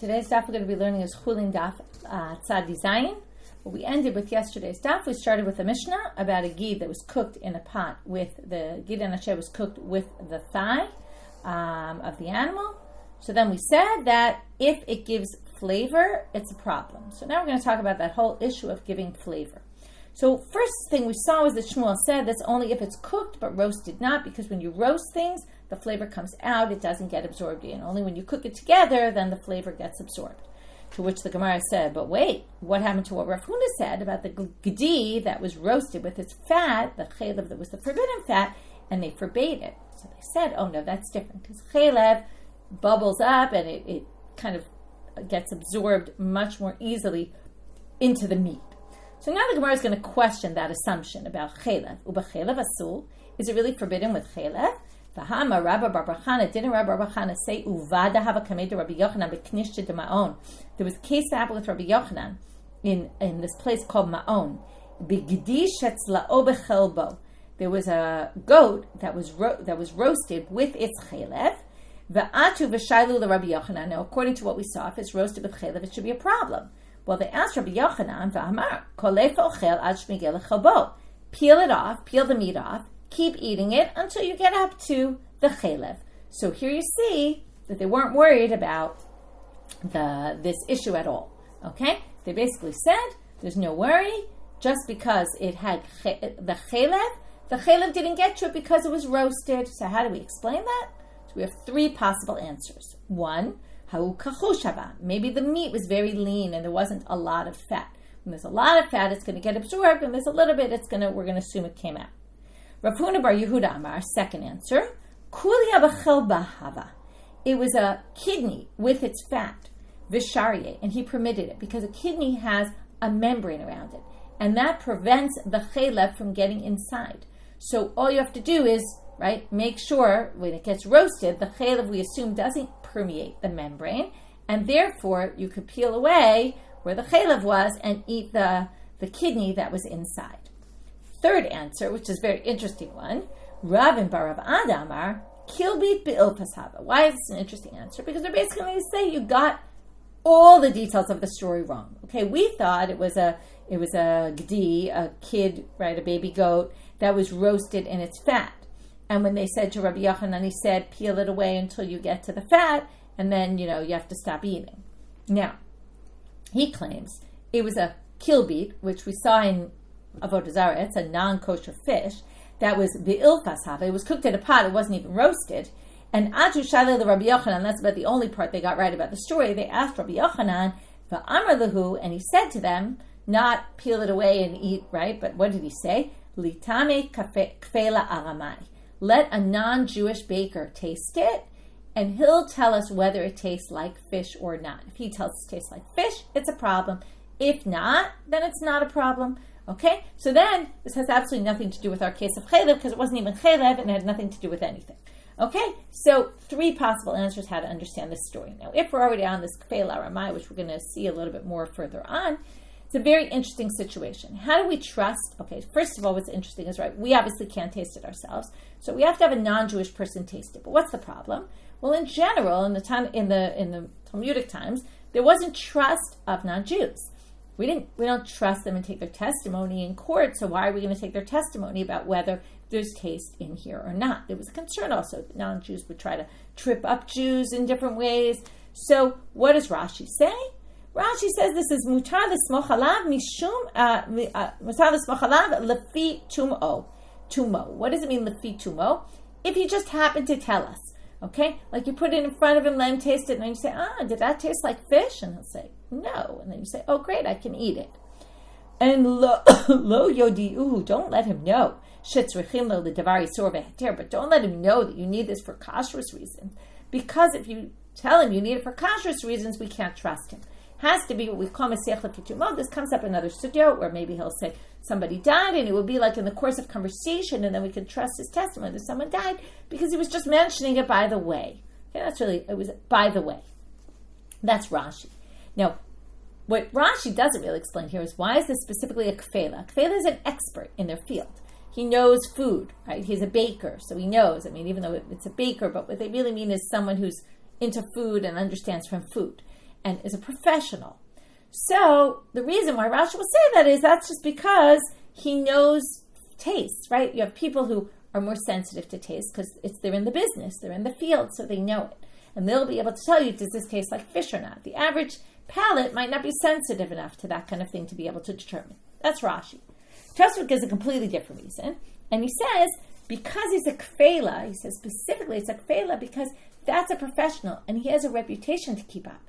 Today's daf we're going to be learning is Chullin daf Tzadi Zayin. What we ended with yesterday's daf, we started with a Mishnah about a gid that was cooked in a pot with the gid and asher was cooked with the thigh of the animal. So then we said that if it gives flavor, it's a problem. So now we're going to talk about that whole issue of giving flavor. So first thing we saw was that Shmuel said that's only if it's cooked but roasted not, because when you roast things, the flavor comes out, it doesn't get absorbed in. Only when you cook it together, then the flavor gets absorbed. To which the Gemara said, but wait, what happened to what Rav Huna said about the gedi that was roasted with its fat, the chaylev that was the forbidden fat, and they forbade it. So they said, oh no, that's different, because chaylev bubbles up and it kind of gets absorbed much more easily into the meat. So now the Gemara is going to question that assumption about chaylev. Uba chaylev asul, is it really forbidden with chaylev? V'hama Rabba Bar Bar Chana, didn't Rabba Bar Chana say uvada hava kamei Rabbi Yochanan b'knishta de Ma'on? There was a case that happened with Rabbi Yochanan in this place called Ma'on. B'gedi shetzla'o b'chelbo. There was a goat that was roasted with its chaylev. V'atu v'shailu l'Rabbi Yochanan. Now, according to what we saw, if it's roasted with chaylev, it should be a problem. Well, they asked Rabbi Yochanan, v'amar kolef ochel ad shmigel l'chelbo. Peel it off, peel the meat off. Keep eating it until you get up to the chaylev. So here you see that they weren't worried about this issue at all. Okay? They basically said, there's no worry, just because it had the chaylev didn't get to it because it was roasted. So how do we explain that? So we have three possible answers. One, ha'u kachushava. Maybe the meat was very lean and there wasn't a lot of fat. When there's a lot of fat, it's going to get absorbed. When there's a little bit, we're going to assume it came out. Rav Huna Bar Yehuda Amar, second answer, Kulia b'chel bahava. It was a kidney with its fat, visharye, and he permitted it because a kidney has a membrane around it, and that prevents the chaylev from getting inside. So all you have to do is, make sure when it gets roasted, the chaylev, we assume, doesn't permeate the membrane, and therefore you could peel away where the chaylev was and eat the kidney that was inside. Third answer, which is a very interesting one, Rav and Barav Adamar, kilbit be'ilfashava. Why is this an interesting answer? Because they're basically going to say you got all the details of the story wrong. Okay, we thought it was a gedi, a kid, a baby goat that was roasted in its fat. And when they said to Rabbi Yochanan, he said, peel it away until you get to the fat, and then, you have to stop eating. Now, he claims it was a kilbit, which we saw in Avodah Zarah, it's a non-kosher fish, that was be'ilfashava. It was cooked in a pot, it wasn't even roasted. And Atu Shalei the Rabbi Yochanan, that's about the only part they got right about the story. They asked Rabbi Yochanan, V'amar lehu, and he said to them, not peel it away and eat, but what did he say? Litame kfela aramai. Let a non-Jewish baker taste it, and he'll tell us whether it tastes like fish or not. If he tells us it tastes like fish, it's a problem. If not, then it's not a problem. Okay, so then this has absolutely nothing to do with our case of chaylev because it wasn't even chaylev and it had nothing to do with anything. Okay, so three possible answers how to understand this story. Now, if we're already on this kfei laramai, which we're going to see a little bit more further on, it's a very interesting situation. How do we trust? Okay, first of all, what's interesting is we obviously can't taste it ourselves, so we have to have a non-Jewish person taste it. But what's the problem? Well, in general, in the Talmudic times, there wasn't trust of non-Jews. We don't trust them and take their testimony in court, so why are we going to take their testimony about whether there's taste in here or not? There was a concern also that non-Jews would try to trip up Jews in different ways. So what does Rashi say? Rashi says this is mutar l'smoch alav mishum mutar l'smoch alav lefi tumo. What does it mean lefi tumo? If he just happened to tell us, okay? Like you put it in front of him, let him taste it, and then you say, did that taste like fish? And he'll say, no. And then you say, oh, great, I can eat it. And lo yodi'uhu, don't let him know. Shetzrichim lo l'davar yisor v'heter, but don't let him know that you need this for kashrus reasons. Because if you tell him you need it for kashrus reasons, we can't trust him. Has to be what we call mesech lefitumot. This comes up in another studio where maybe he'll say somebody died, and it will be like in the course of conversation, and then we can trust his testimony that someone died because he was just mentioning it by the way. Okay, it was by the way. That's Rashi. Now, what Rashi doesn't really explain here is why is this specifically a kfela? Kfela is an expert in their field. He knows food, He's a baker, so he knows. Even though it's a baker, but what they really mean is someone who's into food and understands from food. and is a professional. So the reason why Rashi will say that is that's just because he knows taste, right? You have people who are more sensitive to taste because they're in the business, they're in the field, so they know it. And they'll be able to tell you, does this taste like fish or not? The average palate might not be sensitive enough to that kind of thing to be able to determine. That's Rashi. Tosfot gives a completely different reason. And he says, because he's a kfela, he says specifically it's a kfela because that's a professional and he has a reputation to keep up.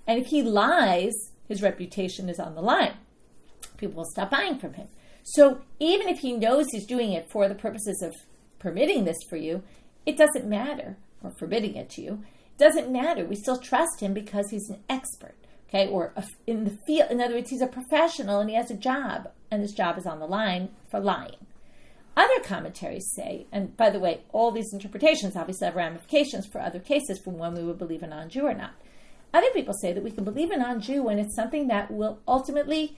And if he lies, his reputation is on the line. People will stop buying from him. So even if he knows he's doing it for the purposes of permitting this for you, it doesn't matter, or forbidding it to you, it doesn't matter. We still trust him because he's an expert, okay? Or in the field, in other words, he's a professional and he has a job, and his job is on the line for lying. Other commentaries say, and by the way, all these interpretations obviously have ramifications for other cases from when we would believe a non-Jew or not. Other people say that we can believe a non-Jew when it's something that will ultimately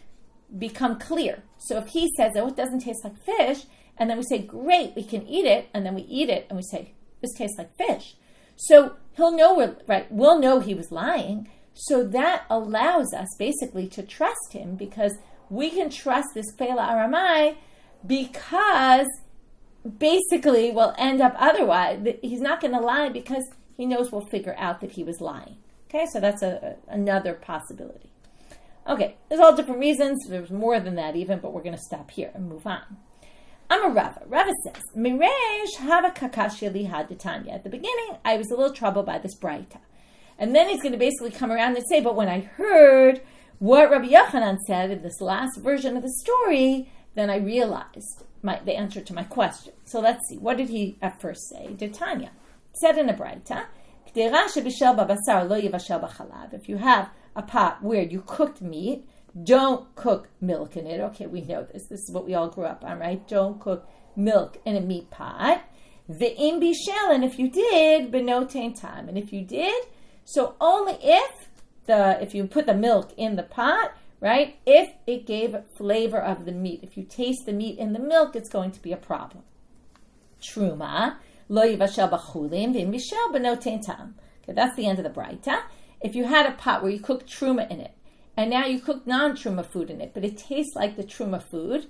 become clear. So if he says, oh, it doesn't taste like fish, and then we say, great, we can eat it, and then we eat it, and we say, this tastes like fish. So he'll know, we'll know he was lying. So that allows us basically to trust him because we can trust this Kfela Aramai because basically we'll end up otherwise. He's not going to lie because he knows we'll figure out that he was lying. Okay, so that's another possibility. Okay, there's all different reasons. There's more than that even, but we're going to stop here and move on. I'm a Rava. Rava says, Miresh hava kakashya li haditanya. At the beginning, I was a little troubled by this braita. And then he's going to basically come around and say, but when I heard what Rabbi Yochanan said in this last version of the story, then I realized the answer to my question. So let's see. What did he at first say? Ditanya said in a braita, if you have a pot where you cooked meat, don't cook milk in it. Okay, we know this. This is what we all grew up on, right? Don't cook milk in a meat pot. Ve'im bishel, and if you did, benotein time. And if you did, so only if you put the milk in the pot, right? If it gave flavor of the meat. If you taste the meat in the milk, it's going to be a problem. Truma, lo yivashel b'chulin, ve'im bishel, benotein time. Okay, that's the end of the braita. If you had a pot where you cooked truma in it, and now you cook non-truma food in it, but it tastes like the truma food,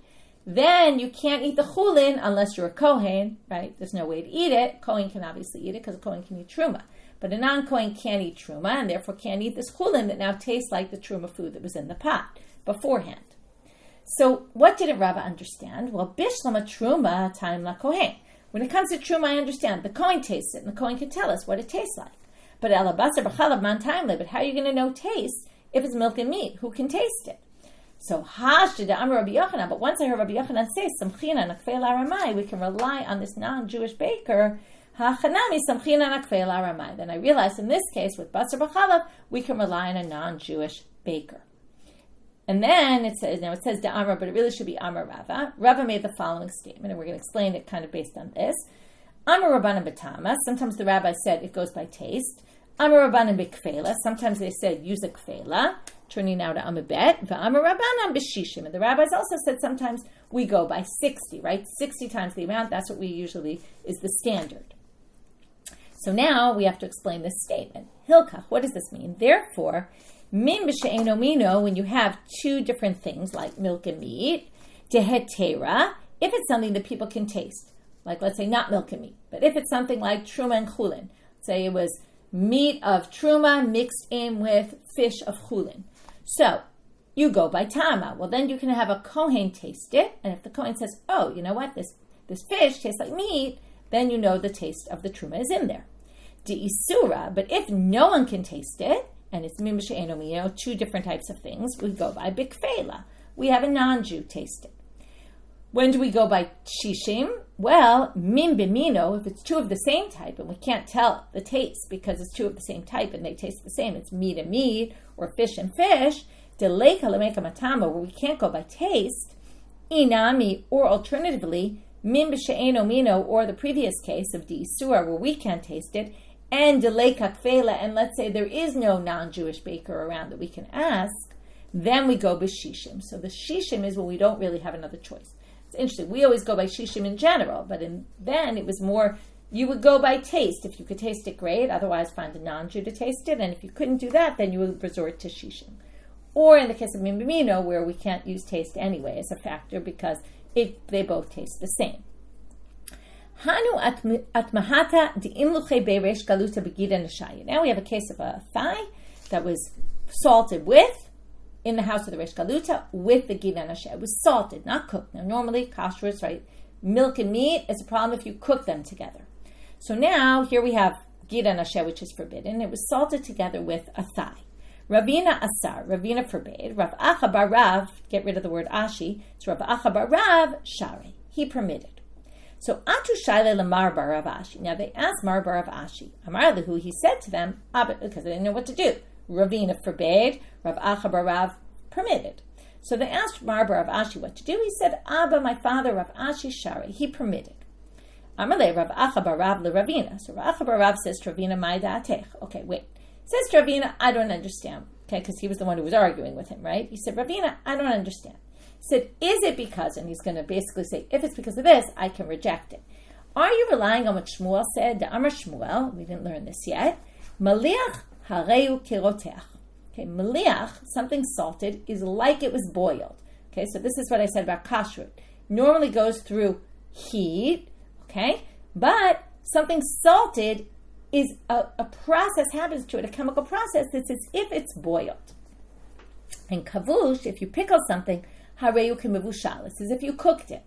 then you can't eat the chulin unless you're a kohen, right? There's no way to eat it. Kohen can obviously eat it because a kohen can eat truma. But a non-kohen can't eat truma and therefore can't eat this chulin that now tastes like the truma food that was in the pot beforehand. So what didn't Rava understand? Well, bishlama truma time la kohen. When it comes to truma, I understand. The kohen tastes it and the kohen can tell us what it tastes like. But elabasar b'chalav man time le. But how are you going to know taste if it's milk and meat? Who can taste it? So hashda amar Rabbi Yochanan. But once I heard Rabbi Yochanan say samchina nakfei laramai, we can rely on this non-Jewish baker. Hachanami samchina nakfei laramai. Then I realized in this case with basar b'chalav, we can rely on a non-Jewish baker. And then it says da Amar, but it really should be Amar Rava. Rava made the following statement, and we're going to explain it kind of based on this. Amar Rabbanan b'tama. Sometimes the rabbi said it goes by taste. Amar Rabbanan b'kfela. Sometimes they said use a kfela. Turning now to Amabet. V'amar Rabbanan b'shishim. And the rabbis also said sometimes we go by 60, right? 60 times the amount. That's what we usually is the standard. So now we have to explain this statement. Hilkach. What does this mean? Therefore, min b'she'eno mino, when you have two different things like milk and meat, tehetera, if it's something that people can taste, like let's say not milk and meat, but if it's something like truma and chulin, say it was meat of truma mixed in with fish of chulin. So you go by tama. Well, then you can have a kohen taste it, and if the kohen says, "Oh, you know what? This fish tastes like meat," then you know the taste of the truma is in there. De'isura, but if no one can taste it, and it's min b'she'eno mino, two different types of things, we go by bikfela. We have a non-Jew taste it. When do we go by shishim? Well, min b'mino, if it's two of the same type, and we can't tell the taste because it's two of the same type and they taste the same, it's meat and meat, or fish and fish, deleka lemeka matama, where we can't go by taste, inami, or alternatively, min b'she'eno mino, or the previous case of de'isura, where we can't taste it, and deleka kfela, and let's say there is no non-Jewish baker around that we can ask, then we go by shishim. So the shishim is when we don't really have another choice. It's interesting. We always go by shishim in general, but then it was more you would go by taste. If you could taste it, great. Otherwise, find a non-Jew to taste it. And if you couldn't do that, then you would resort to shishim. Or in the case of mimimino, where we can't use taste anyway as a factor because they both taste the same. Hanu atmahata di'imluche beresh galuta begida nashaya. Now we have a case of a thigh that was salted with, in the house of the resh galuta, with the gida nashaya. It was salted, not cooked. Now normally, kashrus, right? Milk and meat is a problem if you cook them together. So now, here we have gida nasheh, which is forbidden. It was salted together with a thigh. Ravina asar, Ravina forbade. Rav Acha bar Rav, get rid of the word ashi, it's Rav Acha bar Rav, shari, he permitted. So, atu shayle lamar bar Rav Ashi. Now they asked Mar bar Rav Ashi. Amar lehu, he said to them, because they didn't know what to do. Ravina forbade, Rav Acha bar Rav permitted. So they asked Mar bar Rav Ashi what to do. He said, Abba, my father, Rav Ashi shari, he permitted. Amalei Rav Acha bar Rav le Ravina. So Rav Acha bar Rav says to Ravina, my da'atech. Okay, wait. Says to Ravina, I don't understand. Okay, because he was the one who was arguing with him, right? He said, Ravina, I don't understand. He said, is it because, and he's going to basically say, if it's because of this, I can reject it. Are you relying on what Shmuel said? The Amar Shmuel, we didn't learn this yet. Maliach hareu kiroteach. Okay, maliach, something salted, is like it was boiled. Okay, so this is what I said about kashrut. Normally goes through heat. Okay, but something salted is a process happens to it, a chemical process that's as if it's boiled. And kavush, if you pickle something, hareu k'mevushal, it's as if you cooked it.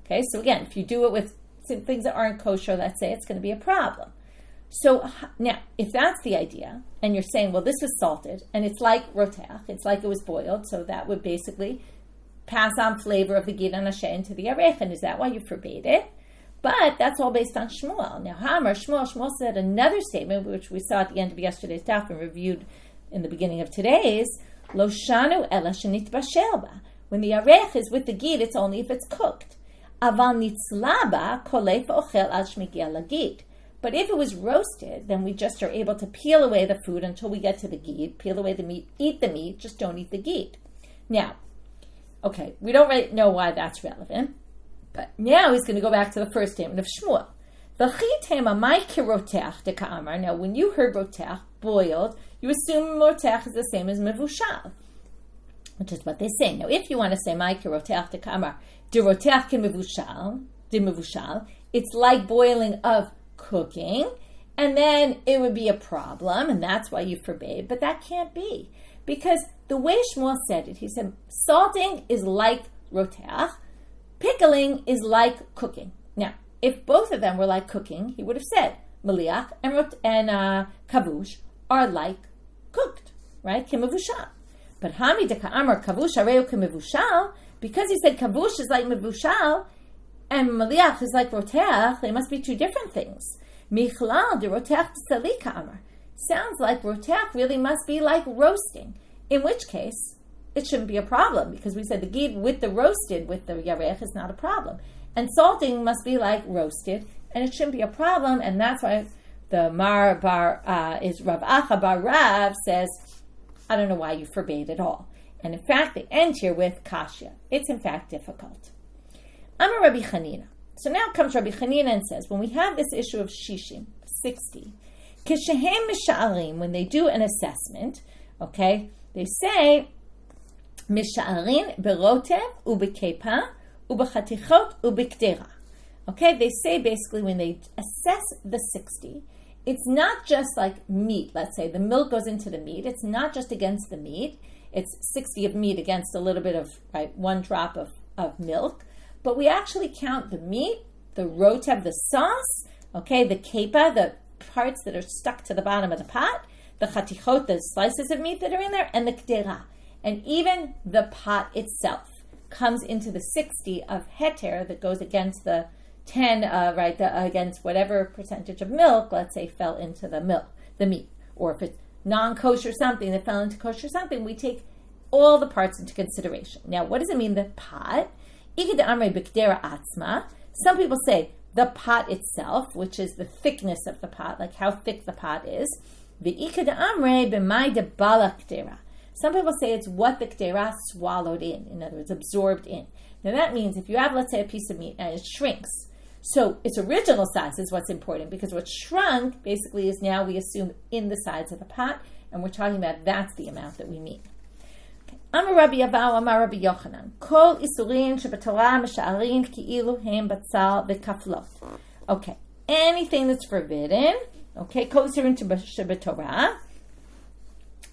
Okay, so again, if you do it with things that aren't kosher, let's say, it's going to be a problem. So now, if that's the idea, and you're saying, well, this was salted, and it's like roteach, it's like it was boiled, so that would basically pass on flavor of the gid and ashe into the arech, and is that why you forbade it? But that's all based on Shmuel. Now, Shmuel said another statement, which we saw at the end of yesterday's daf and reviewed in the beginning of today's, Lo shanu ela shenit bashelba. When the arech is with the gid, it's only if it's cooked. Aval nitzlaba kolef ochel al shmigia lagid. But if it was roasted, then we just are able to peel away the food until we get to the gid, peel away the meat, eat the meat, just don't eat the gid. Now, okay, we don't really know why that's relevant. But now he's going to go back to the first statement of Shmuel. Now, when you heard roteach, boiled, you assume roteach is the same as mevushal, which is what they say. Now, if you want to say Maike roteach de kamar, de roteach ke mevushal, it's like boiling of cooking, and then it would be a problem, and that's why you forbade. But that can't be, because the way Shmuel said it, he said salting is like roteach, pickling is like cooking. Now, if both of them were like cooking, he would have said maliach and kavush are like cooked, right? Kimevushal. But hami de ka'amar kavush hareu kimevushal, because he said kavush is like mevushal and maliach is like roteach, they must be two different things. Michlal de roteach sali ka'amar. Sounds like roteach really must be like roasting, in which case it shouldn't be a problem, because we said the gid with the roasted, with the yarech, is not a problem. And salting must be like roasted, and it shouldn't be a problem, and that's why the Mar bar is Rav Acha bar Rav says, I don't know why you forbade it all. And in fact, they end here with kashya. It's in fact difficult. Amar Rabbi Chanina. So now comes Rabbi Chanina and says, when we have this issue of shishim, 60, kishehem misha'arim, when they do an assessment, okay, they say, Misha'arin berotev ubekepa ubechatichot ubekdera. Okay, they say basically when they assess the 60, it's not just like meat. Let's say the milk goes into the meat. It's not just against the meat. It's 60 of meat against a little bit of, right, one drop of milk. But we actually count the meat, the rotev, the sauce, okay, the kepa, the parts that are stuck to the bottom of the pot, the chatichot, the slices of meat that are in there, and the kdera. And even the pot itself comes into the 60 of heter that goes against the 10, against whatever percentage of milk, let's say, fell into the meat. Or if it's non-kosher something that fell into kosher something, we take all the parts into consideration. Now, what does it mean, the pot? Some people say the pot itself, which is the thickness of the pot, like how thick the pot is. Some people say it's what the kdera swallowed in other words, absorbed in. Now that means if you have, let's say, a piece of meat and it shrinks, So its original size is what's important, because what shrunk basically is now we assume in the sides of the pot, and we're talking about that's the amount that we mean. Amar Rabbi Avahu Amar Rabbi Yochanan Kol isurin shebetorah misha'arin ki'ilu hem batzal v'kaflot. Okay, anything that's forbidden, okay, Kol isurin shebetorah,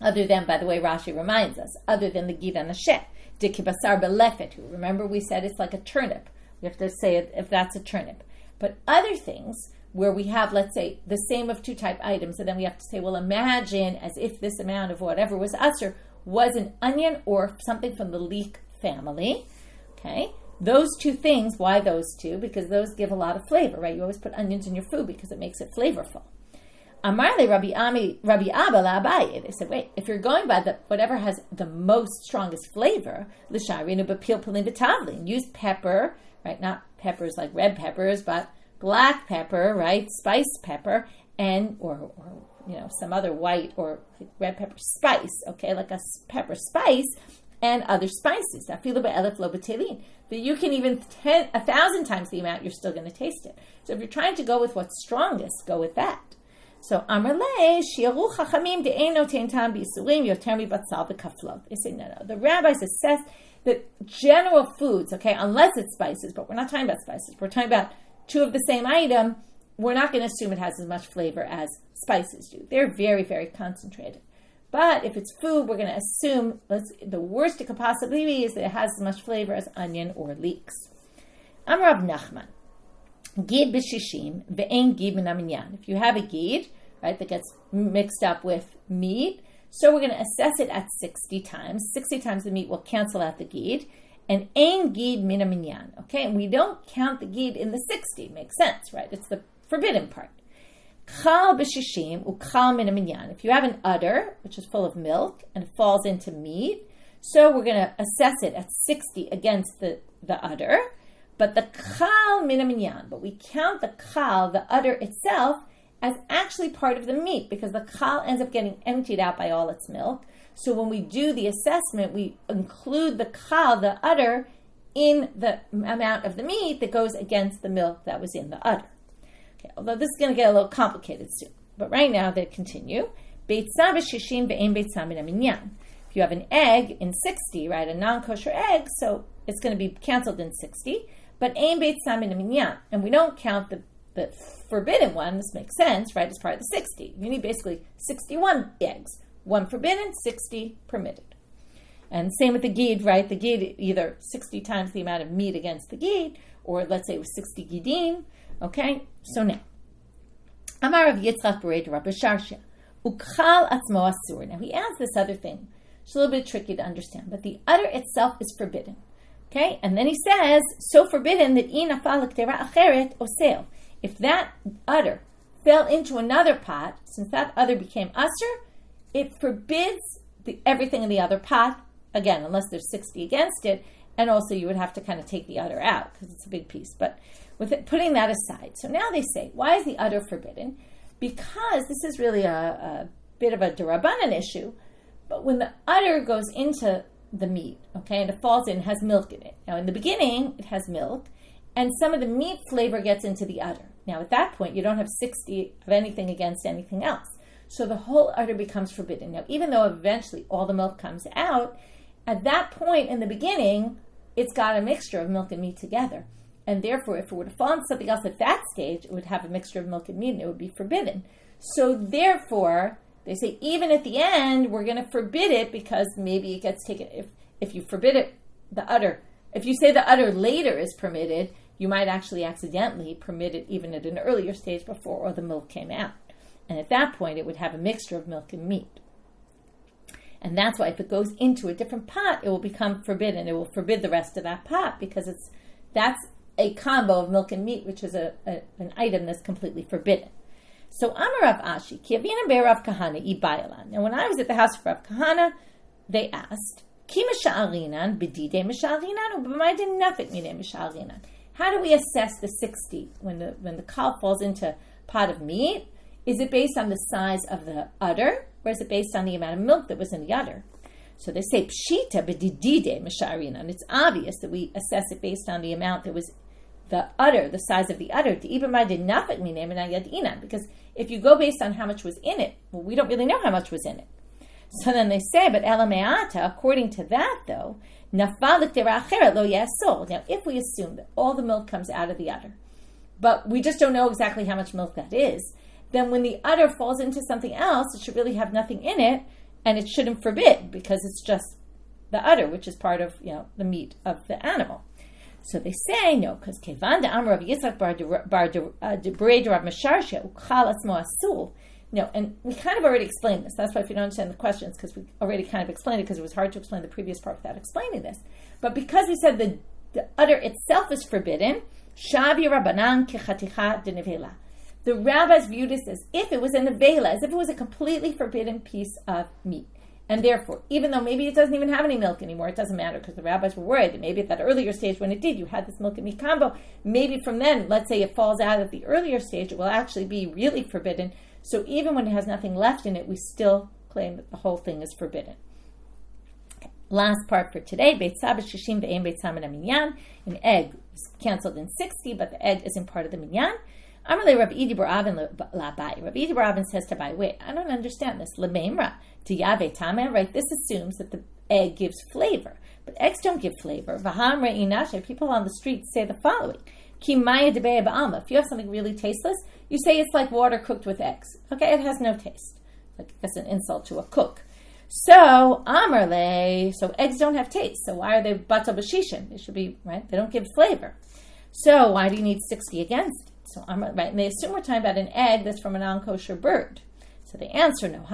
other than, by the way, Rashi reminds us, other than the gid anasheh, de kibasar belefet. Remember we said it's like a turnip. We have to say it if that's a turnip. But other things where we have, let's say, the same of two type items, and then we have to say, well, imagine as if this amount of whatever was usher was an onion or something from the leek family. Okay, those two things. Why those two? Because those give a lot of flavor, right? You always put onions in your food because it makes it flavorful. Amarle Rabbi Abba la Abaye. They said, wait, if you're going by the whatever has the most strongest flavor, l'sharinu b'pil pilin b'tavlin. Use pepper, right? Not peppers like red peppers, but black pepper, right? Spice pepper, and or some other white or red pepper spice, okay, like a pepper spice, and other spices. That you can even 1,000 times the amount, you're still going to taste it. So if you're trying to go with what's strongest, go with that. So Amrle shiaru chachamim de'eno te'entam b'isurim yoter mibatzal v'kaflot. They say no. The rabbis assess that general foods, okay, unless it's spices, but we're not talking about spices. We're talking about two of the same item. We're not going to assume it has as much flavor as spices do. They're very, very concentrated. But if it's food, we're going to assume the worst it could possibly be is that it has as much flavor as onion or leeks. Amar Rav Nachman, gid b'shishim ve'en gid min haminyan. If you have a gid, right, that gets mixed up with meat, so we're going to assess it at 60 times. 60 times the meat will cancel out the gid. And ein gid min haminyan. Okay, and we don't count the gid in the 60. Makes sense, right? It's the forbidden part. Chal b'shishim u'chal min haminyan. If you have an udder, which is full of milk, and it falls into meat, so we're going to assess it at 60 against the udder, but the chal min haminyan. But we count the chal, the udder itself, as actually part of the meat, because the chal ends up getting emptied out by all its milk. So when we do the assessment, we include the chal, the udder, in the amount of the meat that goes against the milk that was in the udder. Okay, although this is going to get a little complicated soon. But right now they continue. Beitzah b'shishim ve'en beitzah min haminyan. If you have an egg in 60, right, a non-kosher egg, so it's going to be canceled in 60, but ein beitzah min haminyan. And we don't count the forbidden one. This makes sense, right, as part of the 60. You need basically 61 eggs. 1 forbidden, 60 permitted. And same with the gid, right? The gid, either 60 times the amount of meat against the gid, or let's say it was 60 gidim. Okay? So now, Amar Rav Yitzchak Bered Rabbi Sharsha, Ukhal atzmo asur. Now he adds this other thing. It's a little bit tricky to understand, but the udder itself is forbidden. Okay? And then he says, so forbidden that in afal ktera acheret osel. If that udder fell into another pot, since that udder became asur, it forbids everything in the other pot, again, unless there's 60 against it, and also you would have to kind of take the udder out, because it's a big piece. But with it, putting that aside, so now they say, why is the udder forbidden? Because this is really a bit of a derabanan issue, but when the udder goes into the meat, okay, and it falls in, it has milk in it. Now, in the beginning, it has milk, and some of the meat flavor gets into the udder. Now, at that point, you don't have 60 of anything against anything else. So the whole udder becomes forbidden. Now, even though eventually all the milk comes out, at that point in the beginning, it's got a mixture of milk and meat together. And therefore, if it were to fall into something else at that stage, it would have a mixture of milk and meat and it would be forbidden. So therefore, they say, even at the end, we're going to forbid it because maybe it gets taken. If you forbid it, the udder, if you say the udder later is permitted, you might actually accidentally permit it even at an earlier stage before all the milk came out. And at that point, it would have a mixture of milk and meat. And that's why if it goes into a different pot, it will become forbidden. It will forbid the rest of that pot because that's a combo of milk and meat, which is an item that's completely forbidden. So Amar Rav Ashi, Ki Avina Be Rav Kahana Ibayalan. Now when I was at the house of Rav Kahana, they asked, Ki Misha'arinan B'didei Misha'arinan U'b'maydin Nafit Midei Misha'arinan. How do we assess the 60 when the kal falls into a pot of meat? Is it based on the size of the udder, or is it based on the amount of milk that was in the udder? So they say, Pshita b'didide misha'arinan. It's obvious that we assess it based on the amount that was the udder, the size of the udder, because if you go based on how much was in it, well, we don't really know how much was in it. So then they say, but elameata, according to that though, now if we assume that all the milk comes out of the udder, but we just don't know exactly how much milk that is, then when the udder falls into something else, it should really have nothing in it, and it shouldn't forbid, because it's just the udder, which is part of the meat of the animal. So they say no, because kevan de amar of Yitzchak bar de Rav Mesharsha uchal asmo asul. No, and we kind of already explained this. That's why if you don't understand the questions, because we already kind of explained it, because it was hard to explain the previous part without explaining this. But because we said the udder itself is forbidden, shavi rabbanan kechaticha de nevela. The rabbis viewed this as if it was a nevela, as if it was a completely forbidden piece of meat. And therefore, even though maybe it doesn't even have any milk anymore, it doesn't matter, because the rabbis were worried that maybe at that earlier stage when it did, you had this milk and meat combo, maybe from then, let's say it falls out at the earlier stage, it will actually be really forbidden. So even when it has nothing left in it, we still claim that the whole thing is forbidden. Okay. Last part for today, Beit Saba Shishim ve'em Beit Samin Minyan. An egg is canceled in 60, but the egg isn't part of the Minyan. Amarle Rav Idi Bar Avin Labai. Rav Idi Bar Avin says to Bai, wait, I don't understand this. Lemeimra to Yave Tameh, right? This assumes that the egg gives flavor, but eggs don't give flavor. V'ham re'inashe. People on the street say the following: Ki maya debei ba'alma. If you have something really tasteless, you say it's like water cooked with eggs. Okay, it has no taste. Like that's an insult to a cook. So Amarle, so eggs don't have taste. So why are they batal b'shishim? They should be right. They don't give flavor. So why do you need 60 against it? So right, and they assume we're talking about an egg that's from a non-kosher bird. So the answer, no.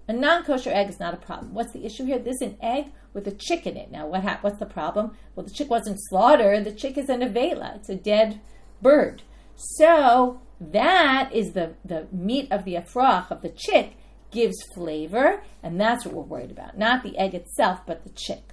A non-kosher egg is not a problem. What's the issue here? This is an egg with a chick in it. Now, what's the problem? Well, the chick wasn't slaughtered. The chick is a nevela. It's a dead bird. So that is the meat of the afrach, of the chick, gives flavor, and that's what we're worried about. Not the egg itself, but the chick.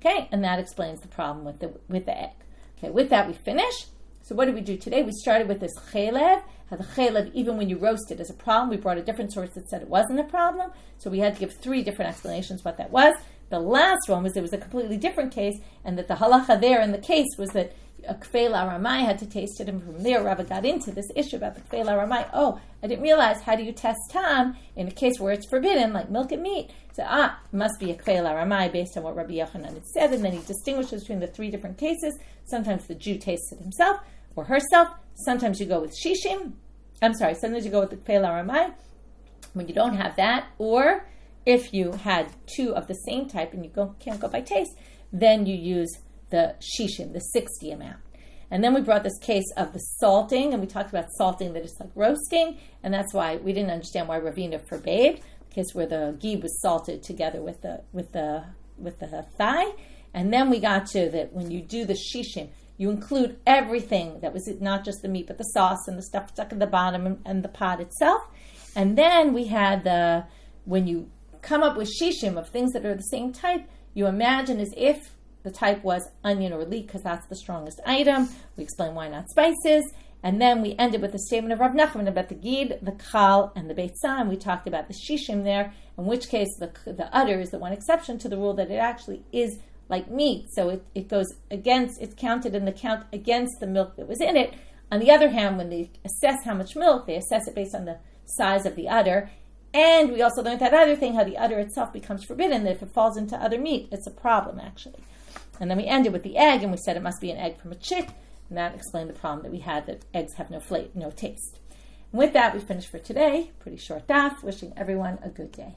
Okay, and that explains the problem with the egg. Okay, with that we finish. So what did we do today? We started with this chelev. How the chelev, even when you roast it, is a problem. We brought a different source that said it wasn't a problem. So we had to give 3 different explanations what that was. The last one was there was a completely different case, and that the halacha there in the case was that a kfei laramai had to taste it, and from there Rava got into this issue about the kfei laramai. Oh, I didn't realize, how do you test tam in a case where it's forbidden, like milk and meat? So, it must be a kfei laramai based on what Rabbi Yochanan had said, and then he distinguishes between the 3 different cases. Sometimes the Jew tastes it himself or herself. Sometimes you go with shishim. Sometimes you go with the kfei laramai when you don't have that, or if you had 2 of the same type and you can't go by taste, then you use the shishim, the 60 amount. And then we brought this case of the salting, and we talked about salting that is like roasting, and that's why we didn't understand why Ravina forbade, the case where the ghee was salted together with the thigh. And then we got to that when you do the shishim, you include everything that was not just the meat, but the sauce and the stuff stuck at the bottom and the pot itself. And then we had when you come up with shishim of things that are the same type, you imagine as if the type was onion or leek, because that's the strongest item. We explain why not spices. And then we ended with the statement of Rav Nachman about the gid, the kal, and the beitzah. And we talked about the shishim there, in which case the udder is the one exception to the rule that it actually is like meat. So it goes against, it's counted in the count against the milk that was in it. On the other hand, when they assess how much milk, they assess it based on the size of the udder. And we also learned that other thing, how the udder itself becomes forbidden, that if it falls into other meat, it's a problem, actually. And then we ended with the egg, and we said it must be an egg from a chick, and that explained the problem that we had, that eggs have no taste. And with that, we finished for today. Pretty short daf. Wishing everyone a good day.